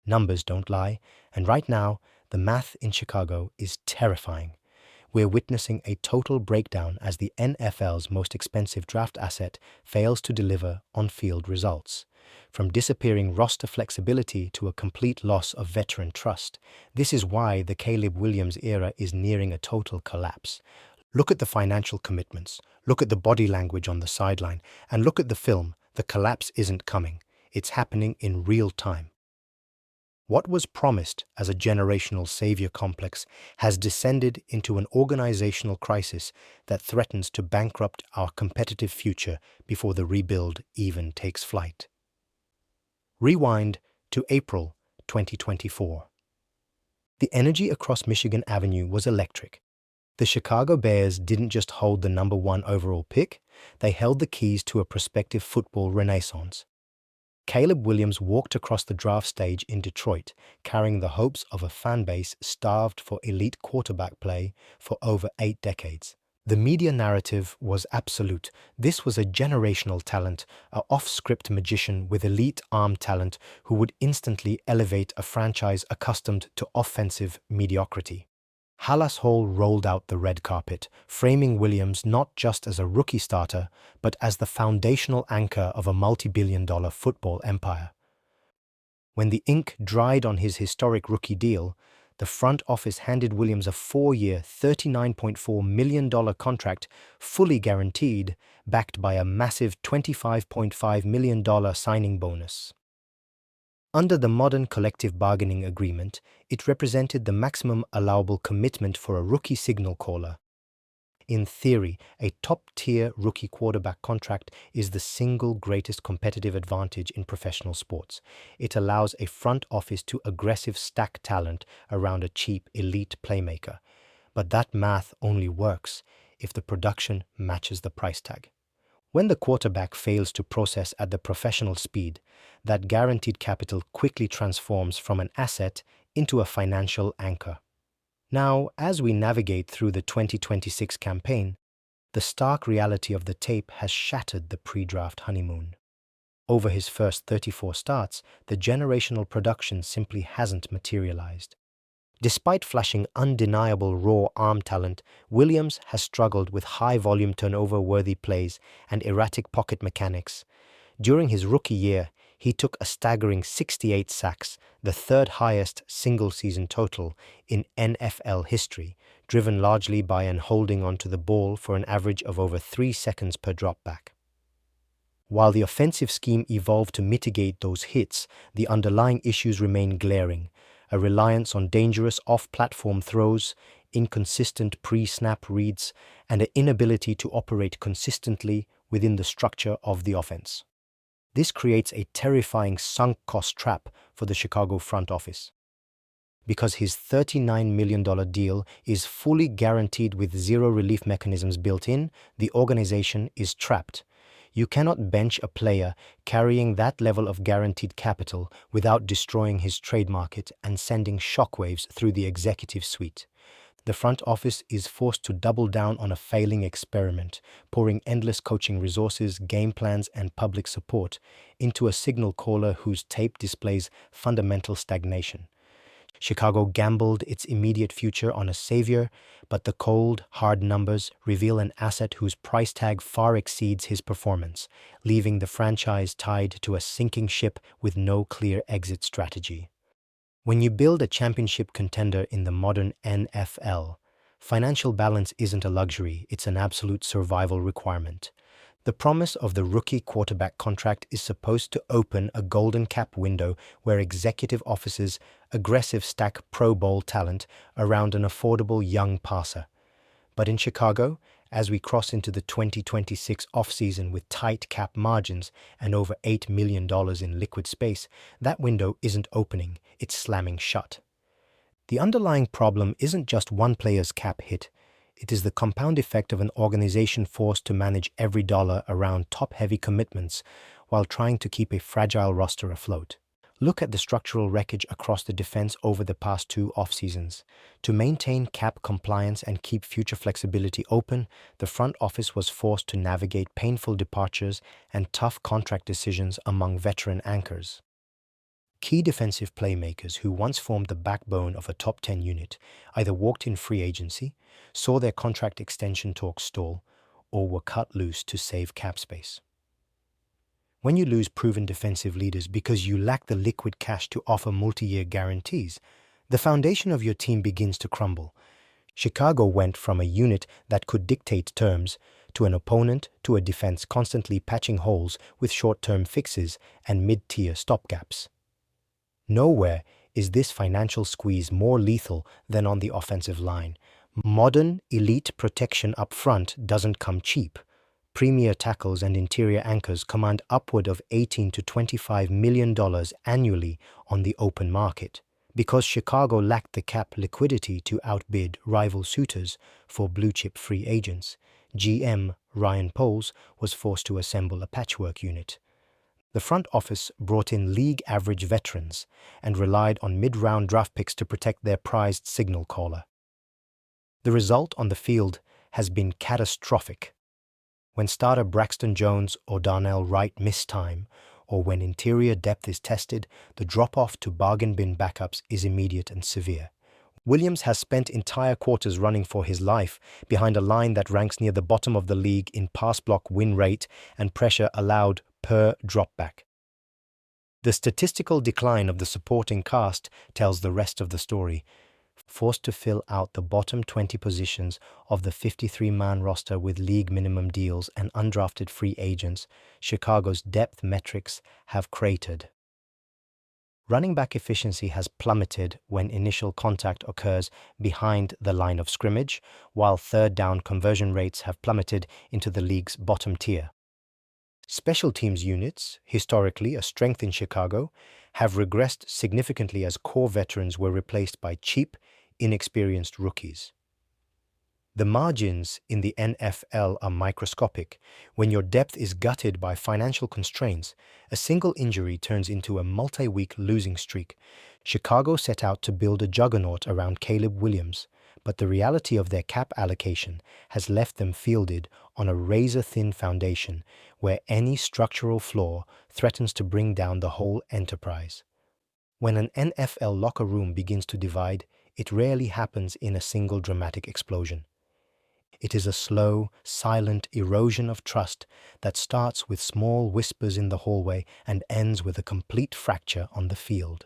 Numbers don't lie, and right now, the math in Chicago is terrifying. We're witnessing a total breakdown as the NFL's most expensive draft asset fails to deliver on-field results. From disappearing roster flexibility to a complete loss of veteran trust, this is why the Caleb Williams era is nearing a total collapse. Look at the financial commitments, look at the body language on the sideline, and look at the film. The collapse isn't coming. It's happening in real time. What was promised as a generational savior complex has descended into an organizational crisis that threatens to bankrupt our competitive future before the rebuild even takes flight. Rewind to April 2024. The energy across Michigan Avenue was electric. The Chicago Bears didn't just hold the #1 overall pick, they held the keys to a prospective football renaissance. Caleb Williams walked across the draft stage in Detroit, carrying the hopes of a fan base starved for elite quarterback play for over 8 decades. The media narrative was absolute. This was a generational talent, an off-script magician with elite arm talent who would instantly elevate a franchise accustomed to offensive mediocrity. Halas Hall rolled out the red carpet, framing Williams not just as a rookie starter, but as the foundational anchor of a multi-billion-dollar football empire. When the ink dried on his historic rookie deal, the front office handed Williams a 4-year, $39.4 million contract, fully guaranteed, backed by a massive $25.5 million signing bonus. Under the modern collective bargaining agreement, it represented the maximum allowable commitment for a rookie signal caller. In theory, a top-tier rookie quarterback contract is the single greatest competitive advantage in professional sports. It allows a front office to aggressive stack talent around a cheap elite playmaker. But that math only works if the production matches the price tag. When the quarterback fails to process at the professional speed, that guaranteed capital quickly transforms from an asset into a financial anchor. Now, as we navigate through the 2026 campaign, the stark reality of the tape has shattered the pre-draft honeymoon. Over his first 34 starts, the generational production simply hasn't materialized. Despite flashing undeniable raw arm talent, Williams has struggled with high-volume turnover-worthy plays and erratic pocket mechanics. During his rookie year, he took a staggering 68 sacks, the third highest single-season total in NFL history, driven largely by an holding onto the ball for an average of over 3 seconds per dropback. While the offensive scheme evolved to mitigate those hits, the underlying issues remain glaring. A reliance on dangerous off-platform throws, inconsistent pre-snap reads, and an inability to operate consistently within the structure of the offense. This creates a terrifying sunk cost trap for the Chicago front office. Because his $39 million deal is fully guaranteed with zero relief mechanisms built in, the organization is trapped. You cannot bench a player carrying that level of guaranteed capital without destroying his trade market and sending shockwaves through the executive suite. The front office is forced to double down on a failing experiment, pouring endless coaching resources, game plans, and public support into a signal caller whose tape displays fundamental stagnation. Chicago gambled its immediate future on a savior, but the cold, hard numbers reveal an asset whose price tag far exceeds his performance, leaving the franchise tied to a sinking ship with no clear exit strategy. When you build a championship contender in the modern NFL, financial balance isn't a luxury, it's an absolute survival requirement. The promise of the rookie quarterback contract is supposed to open a golden cap window where executive offices aggressive stack Pro Bowl talent around an affordable young passer. But in Chicago, as we cross into the 2026 offseason with tight cap margins and over $8 million in liquid space, that window isn't opening, it's slamming shut. The underlying problem isn't just one player's cap hit. It is the compound effect of an organization forced to manage every dollar around top-heavy commitments while trying to keep a fragile roster afloat. Look at the structural wreckage across the defense over the past 2 off-seasons. To maintain cap compliance and keep future flexibility open, the front office was forced to navigate painful departures and tough contract decisions among veteran anchors. Key defensive playmakers who once formed the backbone of a top 10 unit either walked in free agency, saw their contract extension talks stall, or were cut loose to save cap space. When you lose proven defensive leaders because you lack the liquid cash to offer multi-year guarantees, the foundation of your team begins to crumble. Chicago went from a unit that could dictate terms to an opponent to a defense constantly patching holes with short-term fixes and mid-tier stopgaps. Nowhere is this financial squeeze more lethal than on the offensive line. Modern, elite protection up front doesn't come cheap. Premier tackles and interior anchors command upward of $18 to $25 million annually on the open market. Because Chicago lacked the cap liquidity to outbid rival suitors for blue-chip free agents, GM Ryan Poles was forced to assemble a patchwork unit. The front office brought in league-average veterans and relied on mid-round draft picks to protect their prized signal caller. The result on the field has been catastrophic. When starter Braxton Jones or Darnell Wright miss time, or when interior depth is tested, the drop-off to bargain bin backups is immediate and severe. Williams has spent entire quarters running for his life behind a line that ranks near the bottom of the league in pass block win rate and pressure allowed per dropback. The statistical decline of the supporting cast tells the rest of the story. Forced to fill out the bottom 20 positions of the 53-man roster with league minimum deals and undrafted free agents, Chicago's depth metrics have cratered. Running back efficiency has plummeted when initial contact occurs behind the line of scrimmage, while third down conversion rates have plummeted into the league's bottom tier. Special teams units, historically a strength in Chicago, have regressed significantly as core veterans were replaced by cheap, inexperienced rookies. The margins in the NFL are microscopic. When your depth is gutted by financial constraints, a single injury turns into a multi-week losing streak. Chicago set out to build a juggernaut around Caleb Williams, but the reality of their cap allocation has left them fielded on a razor-thin foundation where any structural flaw threatens to bring down the whole enterprise. When an NFL locker room begins to divide, it rarely happens in a single dramatic explosion. It is a slow, silent erosion of trust that starts with small whispers in the hallway and ends with a complete fracture on the field.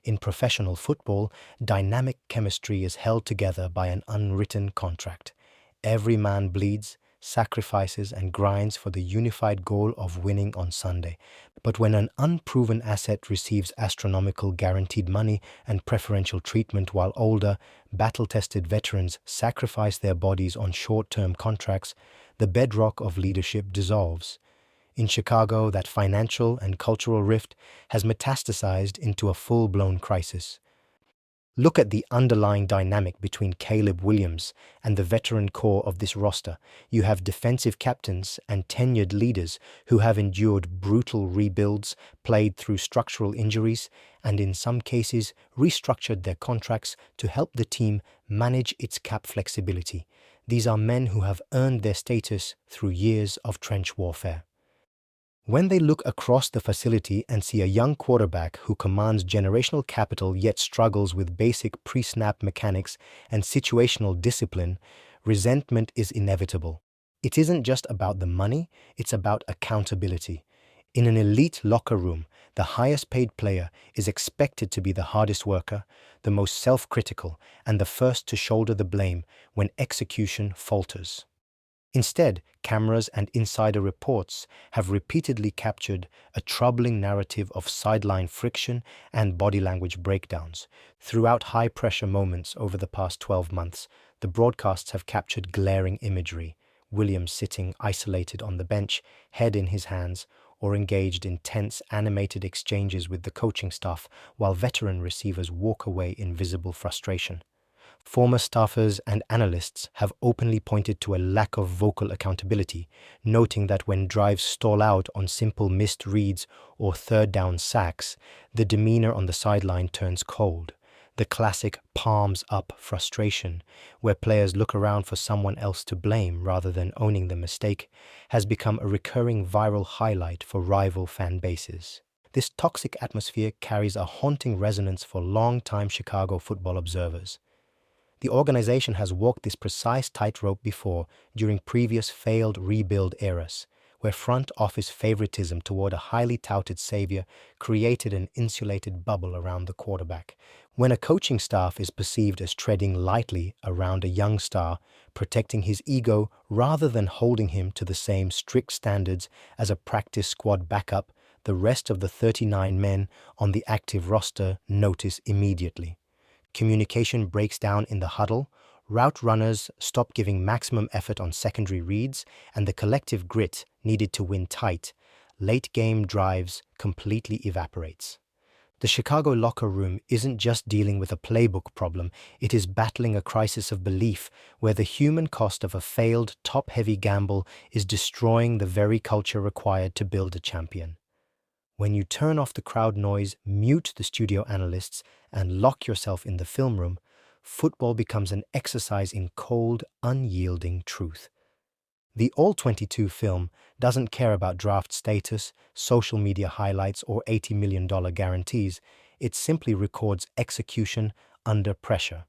In professional football, dynamic chemistry is held together by an unwritten contract. Every man bleeds, sacrifices, and grinds for the unified goal of winning on Sunday. But when an unproven asset receives astronomical guaranteed money and preferential treatment while older, battle-tested veterans sacrifice their bodies on short-term contracts, the bedrock of leadership dissolves. In Chicago, that financial and cultural rift has metastasized into a full-blown crisis. Look at the underlying dynamic between Caleb Williams and the veteran core of this roster. You have defensive captains and tenured leaders who have endured brutal rebuilds, played through structural injuries, and in some cases restructured their contracts to help the team manage its cap flexibility. These are men who have earned their status through years of trench warfare. When they look across the facility and see a young quarterback who commands generational capital yet struggles with basic pre-snap mechanics and situational discipline, resentment is inevitable. It isn't just about the money, it's about accountability. In an elite locker room, the highest paid player is expected to be the hardest worker, the most self-critical, and the first to shoulder the blame when execution falters. Instead, cameras and insider reports have repeatedly captured a troubling narrative of sideline friction and body language breakdowns. Throughout high-pressure moments over the past 12 months, the broadcasts have captured glaring imagery. Williams sitting isolated on the bench, head in his hands, or engaged in tense, animated exchanges with the coaching staff, while veteran receivers walk away in visible frustration. Former staffers and analysts have openly pointed to a lack of vocal accountability, noting that when drives stall out on simple missed reads or third down sacks, the demeanor on the sideline turns cold. The classic palms up frustration, where players look around for someone else to blame rather than owning the mistake, has become a recurring viral highlight for rival fan bases. This toxic atmosphere carries a haunting resonance for long-time Chicago football observers. The organization has walked this precise tightrope before during previous failed rebuild eras, where front office favoritism toward a highly touted savior created an insulated bubble around the quarterback. When a coaching staff is perceived as treading lightly around a young star, protecting his ego rather than holding him to the same strict standards as a practice squad backup, the rest of the 39 men on the active roster notice immediately. Communication breaks down in the huddle, route runners stop giving maximum effort on secondary reads, and the collective grit needed to win tight, late-game drives completely evaporates. The Chicago locker room isn't just dealing with a playbook problem, it is battling a crisis of belief where the human cost of a failed, top-heavy gamble is destroying the very culture required to build a champion. When you turn off the crowd noise, mute the studio analysts, and lock yourself in the film room, football becomes an exercise in cold, unyielding truth. The All-22 film doesn't care about draft status, social media highlights, or $80 million guarantees. It simply records execution under pressure.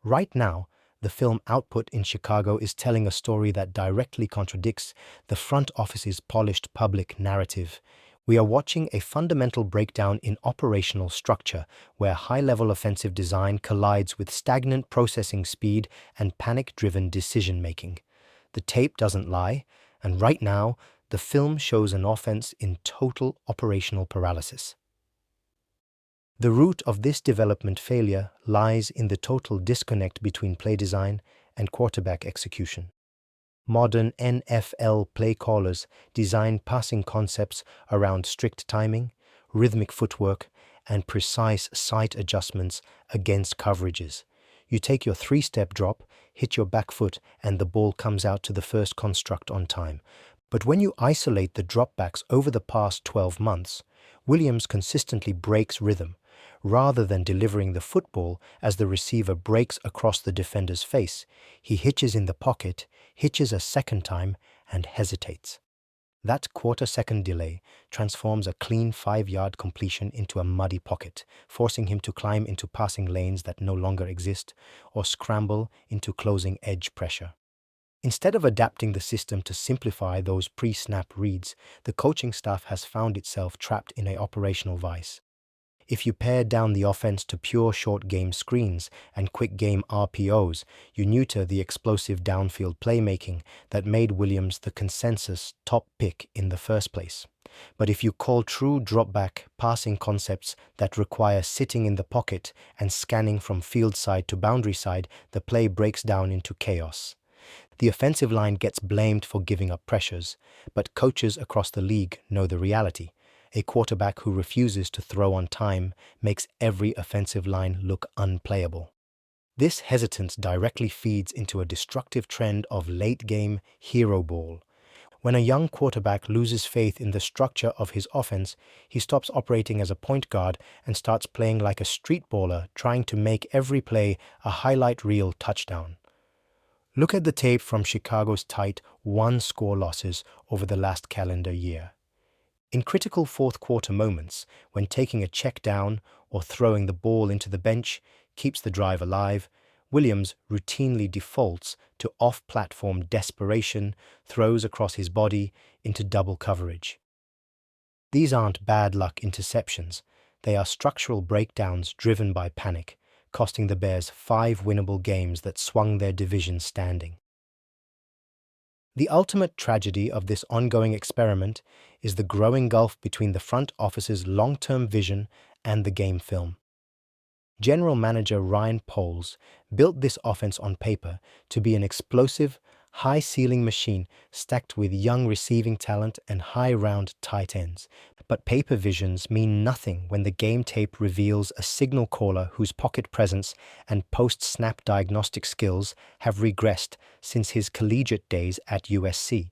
Right now, the film output in Chicago is telling a story that directly contradicts the front office's polished public narrative. We are watching a fundamental breakdown in operational structure where high-level offensive design collides with stagnant processing speed and panic-driven decision-making. The tape doesn't lie, and right now, the film shows an offense in total operational paralysis. The root of this development failure lies in the total disconnect between play design and quarterback execution. Modern NFL play callers design passing concepts around strict timing, rhythmic footwork, and precise sight adjustments against coverages. You take your three-step drop, hit your back foot, and the ball comes out to the first construct on time. But when you isolate the dropbacks over the past 12 months, Williams consistently breaks rhythm. Rather than delivering the football as the receiver breaks across the defender's face, he hitches in the pocket, hitches a second time, and hesitates. That quarter-second delay transforms a clean 5-yard completion into a muddy pocket, forcing him to climb into passing lanes that no longer exist or scramble into closing edge pressure. Instead of adapting the system to simplify those pre-snap reads, the coaching staff has found itself trapped in an operational vice. If you pare down the offense to pure short-game screens and quick-game RPOs, you neuter the explosive downfield playmaking that made Williams the consensus top pick in the first place. But if you call true drop-back passing concepts that require sitting in the pocket and scanning from field side to boundary side, the play breaks down into chaos. The offensive line gets blamed for giving up pressures, but coaches across the league know the reality. A quarterback who refuses to throw on time makes every offensive line look unplayable. This hesitance directly feeds into a destructive trend of late-game hero ball. When a young quarterback loses faith in the structure of his offense, he stops operating as a point guard and starts playing like a street baller, trying to make every play a highlight reel touchdown. Look at the tape from Chicago's tight one-score losses over the last calendar year. In critical fourth-quarter moments, when taking a check down or throwing the ball into the bench keeps the drive alive, Williams routinely defaults to off-platform desperation, throws across his body into double coverage. These aren't bad luck interceptions. They are structural breakdowns driven by panic, costing the Bears 5 winnable games that swung their division standing. The ultimate tragedy of this ongoing experiment is the growing gulf between the front office's long-term vision and the game film. General manager Ryan Poles built this offense on paper to be an explosive, high-ceiling machine stacked with young receiving talent and high-round tight ends. But paper visions mean nothing when the game tape reveals a signal caller whose pocket presence and post-snap diagnostic skills have regressed since his collegiate days at USC.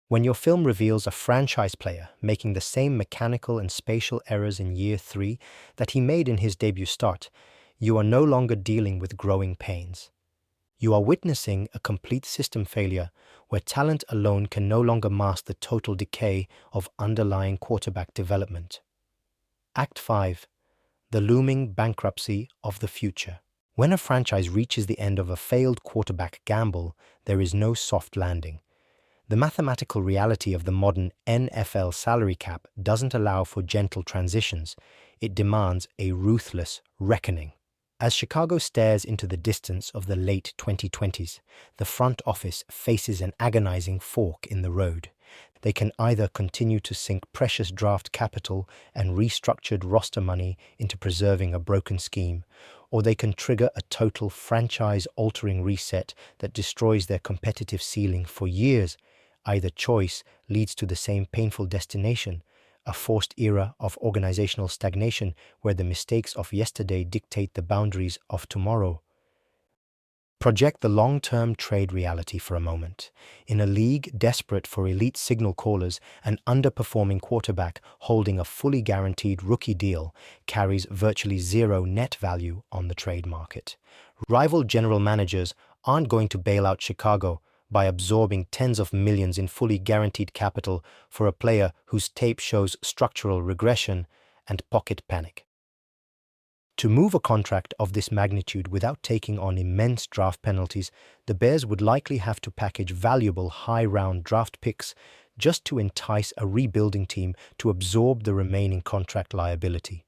When your film reveals a franchise player making the same mechanical and spatial errors in year 3 that he made in his debut start, you are no longer dealing with growing pains. You are witnessing a complete system failure where talent alone can no longer mask the total decay of underlying quarterback development. Act 5. The looming bankruptcy of the future. When a franchise reaches the end of a failed quarterback gamble, there is no soft landing. The mathematical reality of the modern NFL salary cap doesn't allow for gentle transitions. It demands a ruthless reckoning. As Chicago stares into the distance of the late 2020s, the front office faces an agonizing fork in the road. They can either continue to sink precious draft capital and restructured roster money into preserving a broken scheme, or they can trigger a total franchise-altering reset that destroys their competitive ceiling for years. Either choice leads to the same painful destination, a forced era of organizational stagnation where the mistakes of yesterday dictate the boundaries of tomorrow. Project the long-term trade reality for a moment. In a league desperate for elite signal callers, an underperforming quarterback holding a fully guaranteed rookie deal carries virtually zero net value on the trade market. Rival general managers aren't going to bail out Chicago by absorbing tens of millions in fully guaranteed capital for a player whose tape shows structural regression and pocket panic. To move a contract of this magnitude without taking on immense draft penalties, the Bears would likely have to package valuable high-round draft picks just to entice a rebuilding team to absorb the remaining contract liability.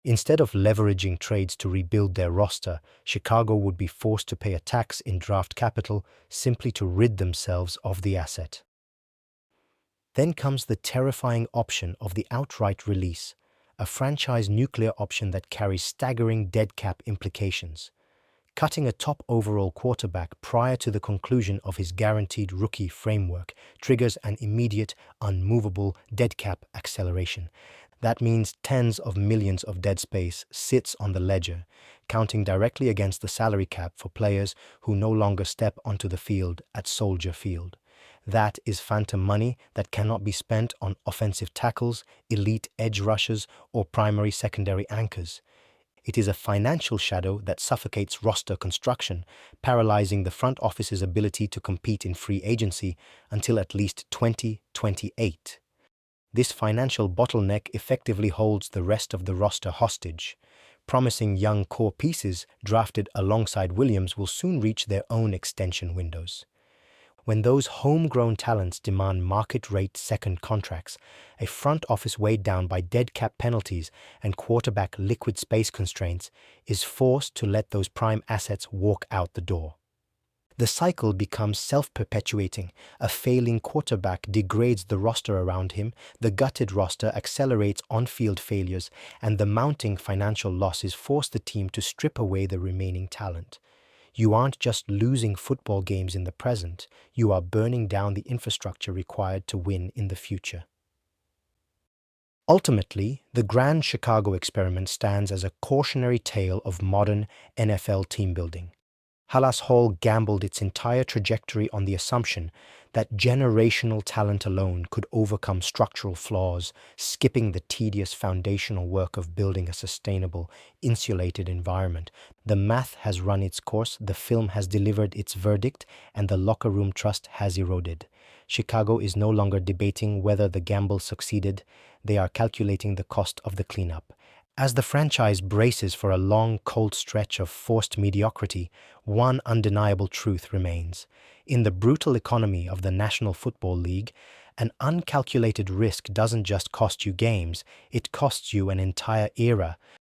Instead of leveraging trades to rebuild their roster, Chicago would be forced to pay a tax in draft capital simply to rid themselves of the asset. Then comes the terrifying option of the outright release, a franchise nuclear option that carries staggering dead cap implications. Cutting a top overall quarterback prior to the conclusion of his guaranteed rookie framework triggers an immediate, unmovable dead cap acceleration. That means tens of millions of dead space sits on the ledger, counting directly against the salary cap for players who no longer step onto the field at Soldier Field. That is phantom money that cannot be spent on offensive tackles, elite edge rushers, or primary-secondary anchors. It is a financial shadow that suffocates roster construction, paralyzing the front office's ability to compete in free agency until at least 2028. This financial bottleneck effectively holds the rest of the roster hostage. Promising young core pieces drafted alongside Williams will soon reach their own extension windows. When those homegrown talents demand market-rate second contracts, a front office weighed down by dead cap penalties and quarterback liquid space constraints is forced to let those prime assets walk out the door. The cycle becomes self-perpetuating. A failing quarterback degrades the roster around him, the gutted roster accelerates on-field failures, and the mounting financial losses force the team to strip away the remaining talent. You aren't just losing football games in the present, you are burning down the infrastructure required to win in the future. Ultimately, the grand Chicago experiment stands as a cautionary tale of modern NFL team building. Halas Hall gambled its entire trajectory on the assumption that generational talent alone could overcome structural flaws, skipping the tedious foundational work of building a sustainable, insulated environment. The math has run its course, the film has delivered its verdict, and the locker room trust has eroded. Chicago is no longer debating whether the gamble succeeded, they are calculating the cost of the cleanup. As the franchise braces for a long, cold stretch of forced mediocrity, one undeniable truth remains. In the brutal economy of the National Football League, an uncalculated risk doesn't just cost you games, it costs you an entire era.